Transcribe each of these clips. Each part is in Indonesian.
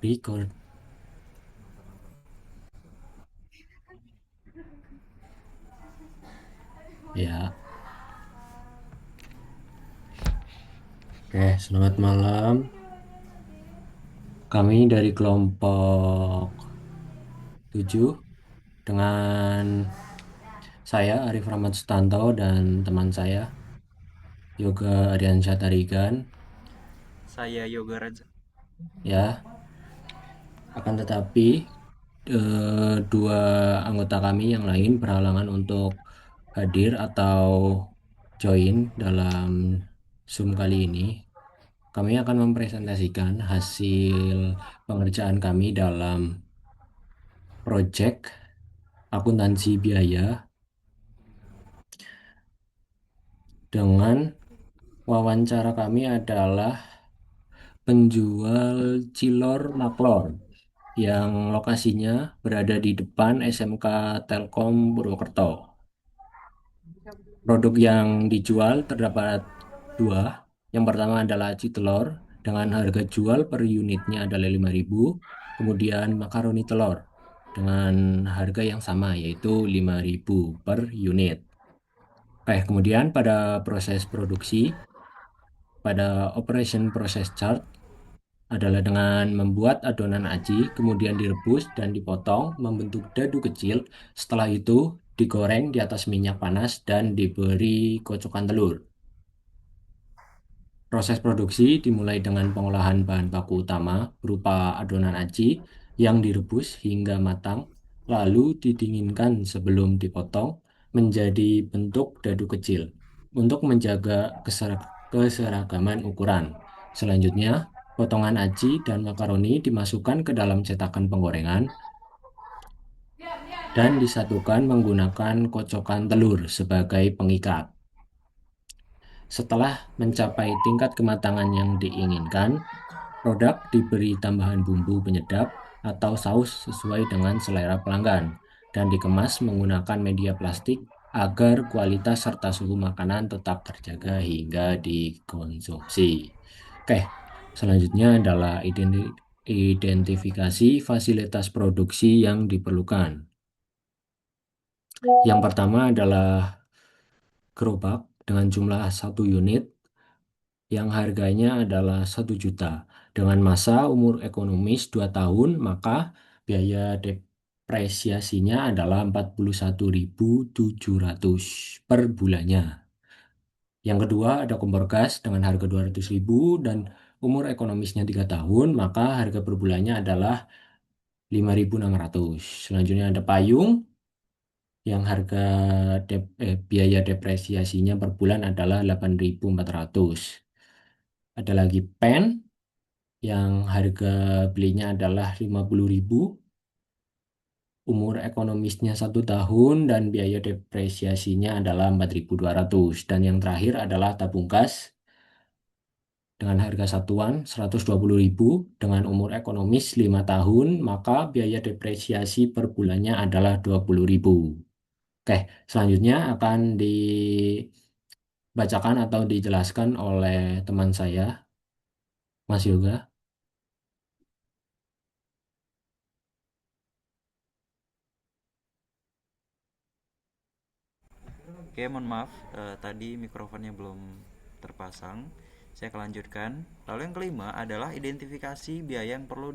Record. Ya. Oke, selamat malam. Kami dari kelompok 7 dengan saya Arif Rahmat Sutanto dan teman saya Yoga Aryansyah Tarigan. Saya Yoga Raja. Ya, akan tetapi dua anggota kami yang lain berhalangan untuk hadir atau join dalam Zoom kali ini. Kami akan mempresentasikan hasil pengerjaan kami dalam proyek akuntansi biaya dengan wawancara kami adalah penjual Cilor Maklor yang lokasinya berada di depan SMK Telkom Purwokerto. Produk yang dijual terdapat dua. Yang pertama adalah aci telur dengan harga jual per unitnya adalah 5.000. Kemudian makaroni telur dengan harga yang sama yaitu 5.000 per unit. Oke, kemudian pada proses produksi, pada operation process chart adalah dengan membuat adonan aci, kemudian direbus dan dipotong membentuk dadu kecil. Setelah itu digoreng di atas minyak panas dan diberi kocokan telur. Proses produksi dimulai dengan pengolahan bahan baku utama berupa adonan aci yang direbus hingga matang, lalu didinginkan sebelum dipotong menjadi bentuk dadu kecil untuk menjaga keseragaman ukuran. Selanjutnya, potongan aci dan makaroni dimasukkan ke dalam cetakan penggorengan dan disatukan menggunakan kocokan telur sebagai pengikat. Setelah mencapai tingkat kematangan yang diinginkan, produk diberi tambahan bumbu penyedap atau saus sesuai dengan selera pelanggan dan dikemas menggunakan media plastik agar kualitas serta suhu makanan tetap terjaga hingga dikonsumsi. Oke, selanjutnya adalah identifikasi fasilitas produksi yang diperlukan. Yang pertama adalah gerobak dengan jumlah 1 unit yang harganya adalah 1 juta. Dengan masa umur ekonomis 2 tahun, maka biaya depresiasinya adalah 41.700 per bulannya. Yang kedua ada kompor gas dengan harga 200.000 dan umur ekonomisnya 3 tahun, maka harga per bulannya adalah 5.600. Selanjutnya ada payung yang harga biaya depresiasinya per bulan adalah 8.400. Ada lagi pen yang harga belinya adalah 50.000, umur ekonomisnya 1 tahun, dan biaya depresiasinya adalah 4.200. Dan yang terakhir adalah tabung gas dengan harga satuan 120.000 dengan umur ekonomis 5 tahun, maka biaya depresiasi per bulannya adalah 20.000. Oke, selanjutnya akan dibacakan atau dijelaskan oleh teman saya, Mas Yoga. Oke, mohon maaf, tadi mikrofonnya belum terpasang. Saya akan lanjutkan. Lalu yang kelima adalah identifikasi biaya yang perlu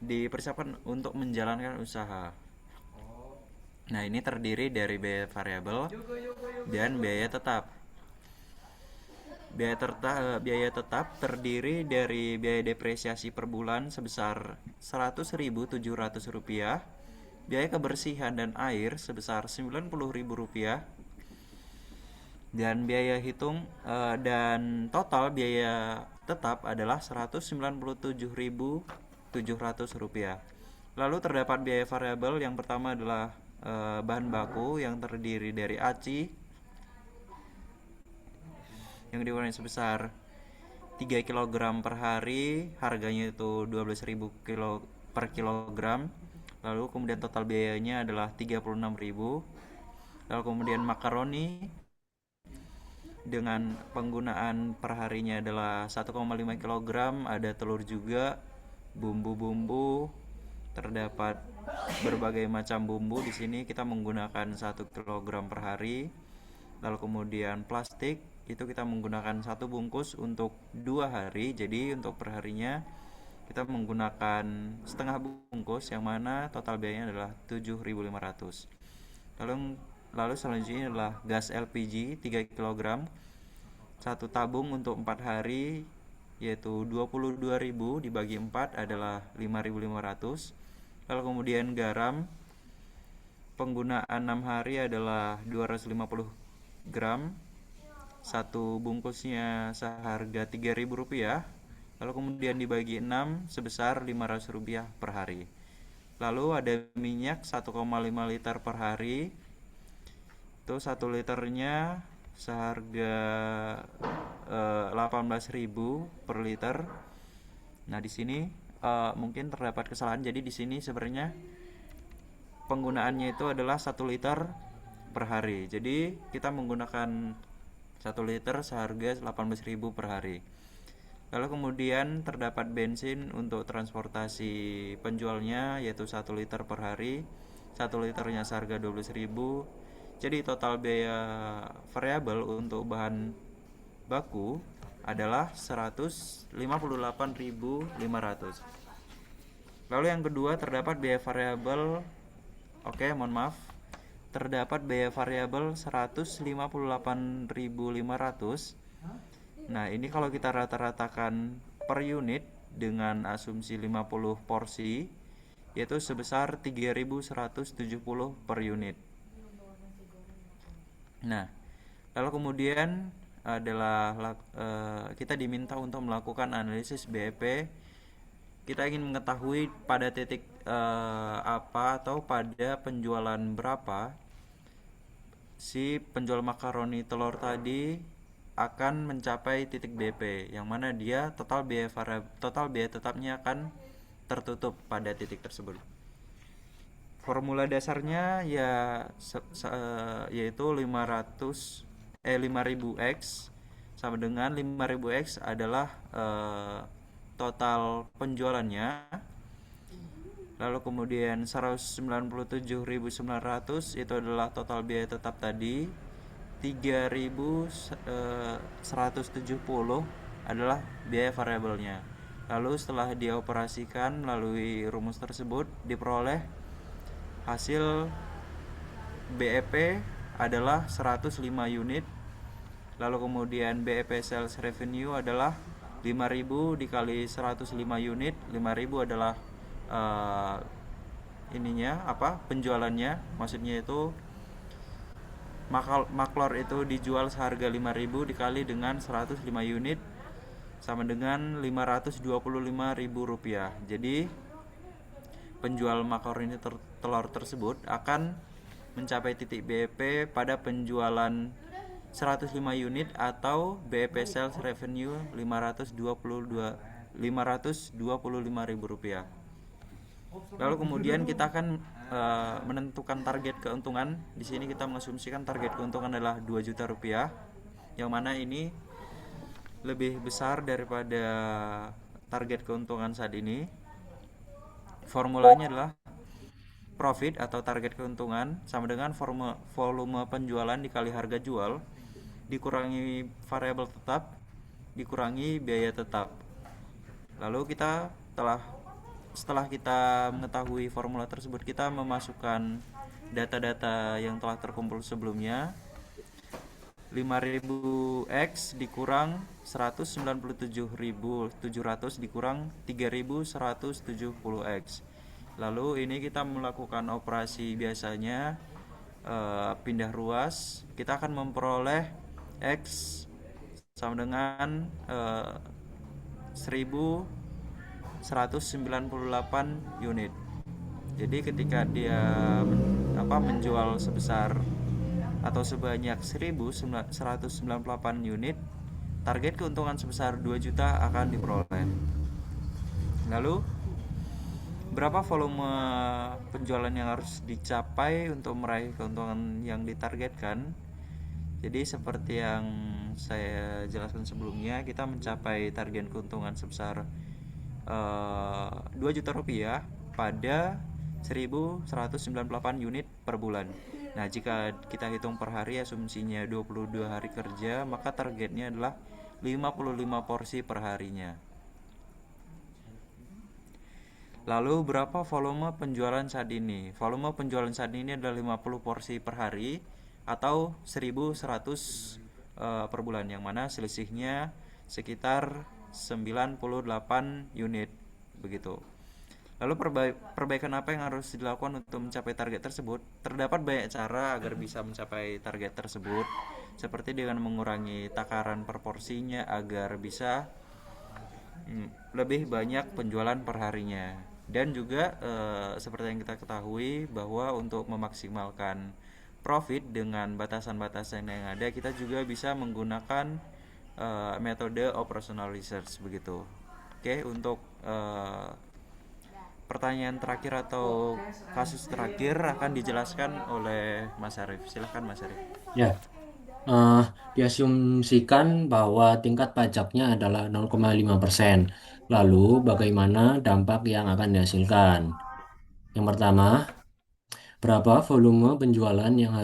dipersiapkan untuk menjalankan usaha. Nah, ini terdiri dari biaya variabel dan biaya tetap. Biaya tetap terdiri dari biaya depresiasi per bulan sebesar Rp100.700, biaya kebersihan dan air sebesar Rp90.000, dan biaya hitung dan total biaya tetap adalah Rp197.700. Lalu terdapat biaya variabel. Yang pertama adalah bahan baku yang terdiri dari aci yang dikurangi sebesar 3 kilogram per hari, harganya itu 12.000 per kilogram. Lalu kemudian total biayanya adalah 36.000. Lalu kemudian makaroni dengan penggunaan perharinya adalah 1,5 kg, ada telur juga, bumbu-bumbu, terdapat berbagai macam bumbu di sini kita menggunakan 1 kg per hari. Lalu kemudian plastik itu kita menggunakan 1 bungkus untuk 2 hari. Jadi untuk perharinya kita menggunakan setengah bungkus yang mana total biayanya adalah 7.500. Lalu lalu selanjutnya adalah gas LPG 3 kg, 1 tabung untuk 4 hari yaitu 22.000 dibagi 4 adalah 5.500. Lalu kemudian garam penggunaan 6 hari adalah 250 gram, 1 bungkusnya seharga Rp3.000. Lalu kemudian dibagi 6 sebesar Rp500 per hari. Lalu ada minyak 1,5 liter per hari. Itu 1 liternya seharga 18.000 per liter. Nah, di sini mungkin terdapat kesalahan. Jadi di sini sebenarnya penggunaannya itu adalah 1 liter per hari. Jadi kita menggunakan 1 liter seharga 18.000 per hari. Lalu kemudian terdapat bensin untuk transportasi penjualnya yaitu 1 liter per hari. 1 liternya seharga 12.000. Jadi total biaya variabel untuk bahan baku adalah 158.500. Lalu yang kedua terdapat biaya variabel, mohon maaf, terdapat biaya variabel 158.500. Nah, ini kalau kita rata-ratakan per unit dengan asumsi 50 porsi yaitu sebesar 3.170 per unit. Nah, lalu kemudian adalah kita diminta untuk melakukan analisis BEP. Kita ingin mengetahui pada titik apa atau pada penjualan berapa si penjual makaroni telur tadi akan mencapai titik BP, yang mana dia total biaya tetapnya akan tertutup pada titik tersebut. Formula dasarnya yaitu 5000x sama dengan 5000x adalah total penjualannya. Lalu kemudian 197.900 itu adalah total biaya tetap tadi. 3.170 adalah biaya variabelnya. Lalu setelah dioperasikan melalui rumus tersebut diperoleh hasil BEP adalah 105 unit. Lalu kemudian BEP sales revenue adalah 5.000 dikali 105 unit. 5.000 adalah penjualannya, maksudnya itu maklor itu dijual seharga 5.000 dikali dengan 105 unit sama dengan Rp525.000. Jadi penjual makaroni telur tersebut akan mencapai titik BEP pada penjualan 105 unit atau BEP sales revenue Rp525.000. Lalu kemudian kita akan menentukan target keuntungan. Di sini kita mengasumsikan target keuntungan adalah 2 juta rupiah, yang mana ini lebih besar daripada target keuntungan saat ini. Formulanya adalah profit atau target keuntungan sama dengan volume penjualan dikali harga jual dikurangi variabel tetap dikurangi biaya tetap. Lalu setelah kita mengetahui formula tersebut, kita memasukkan data-data yang telah terkumpul sebelumnya. 5.000x dikurang 197.700 dikurang 3.170x. Lalu ini kita melakukan operasi biasanya pindah ruas. Kita akan memperoleh x sama dengan 1.198 unit. Jadi ketika dia menjual sebesar atau sebanyak 1.198 unit, target keuntungan sebesar 2 juta akan diperoleh. Lalu berapa volume penjualan yang harus dicapai untuk meraih keuntungan yang ditargetkan? Jadi seperti yang saya jelaskan sebelumnya, kita mencapai target keuntungan sebesar 2 juta rupiah pada 1.198 unit per bulan. Nah, jika kita hitung per hari, asumsinya 22 hari kerja, maka targetnya adalah 55 porsi per harinya. Lalu berapa volume penjualan saat ini? Volume penjualan saat ini adalah 50 porsi per hari atau 1.100 per bulan, yang mana selisihnya sekitar 98 unit begitu. Lalu perbaikan apa yang harus dilakukan untuk mencapai target tersebut? Terdapat banyak cara agar bisa mencapai target tersebut, seperti dengan mengurangi takaran proporsinya agar bisa lebih banyak penjualan perharinya. Dan juga seperti yang kita ketahui bahwa untuk memaksimalkan profit dengan batasan-batasan yang ada, kita juga bisa menggunakan metode operational research begitu. Oke, untuk pertanyaan terakhir atau kasus terakhir akan dijelaskan oleh Mas Arif. Silahkan Mas Arif. Ya, eh, diasumsikan bahwa tingkat pajaknya adalah 0,5%. Lalu, bagaimana dampak yang akan dihasilkan? Yang pertama, berapa volume penjualan yang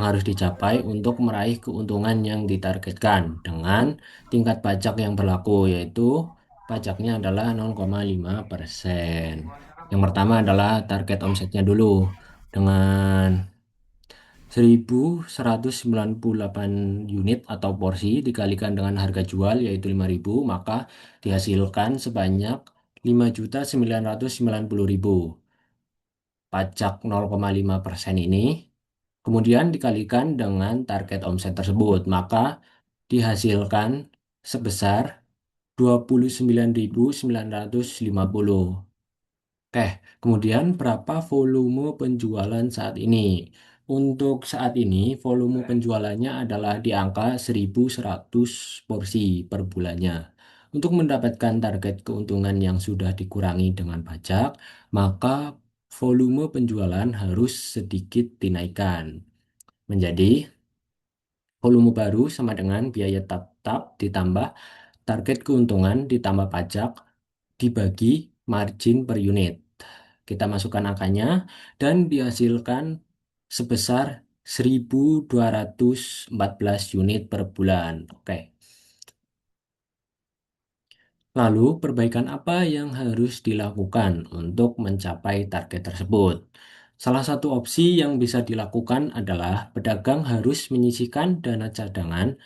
harus dicapai untuk meraih keuntungan yang ditargetkan dengan tingkat pajak yang berlaku, yaitu pajaknya adalah 0,5%. Yang pertama adalah target omsetnya dulu dengan 1.198 unit atau porsi dikalikan dengan harga jual yaitu 5.000, maka dihasilkan sebanyak 5.990.000. Pajak 0,5% ini kemudian dikalikan dengan target omset tersebut, maka dihasilkan sebesar 29.950. Oke, kemudian berapa volume penjualan saat ini? Untuk saat ini, volume penjualannya adalah di angka 1.100 porsi per bulannya. Untuk mendapatkan target keuntungan yang sudah dikurangi dengan pajak, maka volume penjualan harus sedikit dinaikkan menjadi volume baru sama dengan biaya tetap ditambah target keuntungan ditambah pajak dibagi margin per unit. Kita masukkan angkanya dan dihasilkan sebesar 1.214 unit per bulan. Oke. Lalu, perbaikan apa yang harus dilakukan untuk mencapai target tersebut? Salah satu opsi yang bisa dilakukan adalah pedagang harus menyisihkan dana cadangan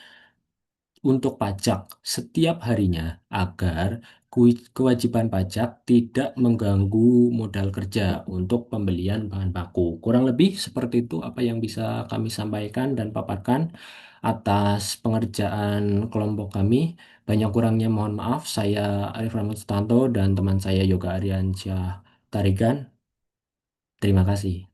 untuk pajak setiap harinya agar kewajiban pajak tidak mengganggu modal kerja untuk pembelian bahan baku. Kurang lebih seperti itu apa yang bisa kami sampaikan dan paparkan atas pengerjaan kelompok kami. Banyak kurangnya mohon maaf. Saya Arif Rahmat Sutanto dan teman saya Yoga Aryansyah Tarigan. Terima kasih.